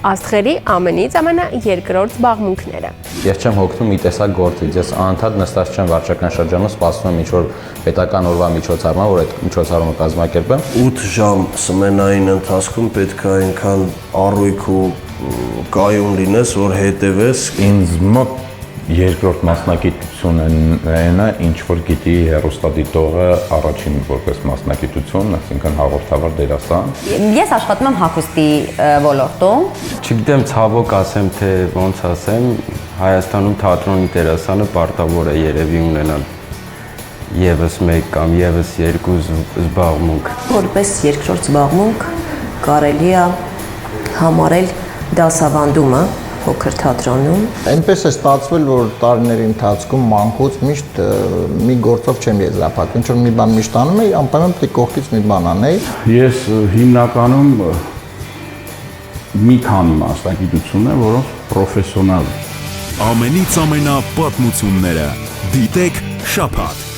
Աստղերի ամենից ամենաերկրորդ զբաղմունքները։ Ես չեմ հոգնում մի տեսակ գործից, ես անընդհատ նստած չեմ վարչական շրջանում, սպասում եմ ինչ-որ պետական օրվա միջոցառման, որ այդ միջոցառումը կազմակերպեմ։ 8 ժամ սմենային ընթացքում պետք է այնքան առույգ ու կայուն լինես, որ հետևես։ Ինձ մոտ երկրորդ մասնագիտությունն է, ինչ որ գիտի հեռուստադիտողը առաջին որպես մասնագիտություն, այսինքն հաղորդավար դերասան։ Ես աշխատում եմ հագուստի ոլորտում։ Չգիտեմ, ցավոք ասեմ, թե ոնց ասեմ, Հայաստանում թատրոնի դերասանը պարտավոր է երևի ունենալ եւս մեկ կամ եւս երկու զբաղմունք։ Որպես երկրորդ զբաղմունք կարելի է համարել դասավանդումը փոքր թատրոնում։ Այնպես է ստացվել, որ տարիների ընթացքում մանկուց միշտ մի գործով չեմ եզրափակվում, ինչ որ մի բան միշտ անում էի, անպայման պետք է կողքից մի բան անեի։ Ես հիմնականում մի քանի մասնագիտություն եմ, որոնց պրոֆեսիոնալ եմ։ Ամենից ամենա պատմությունները դիտեք շաբաթ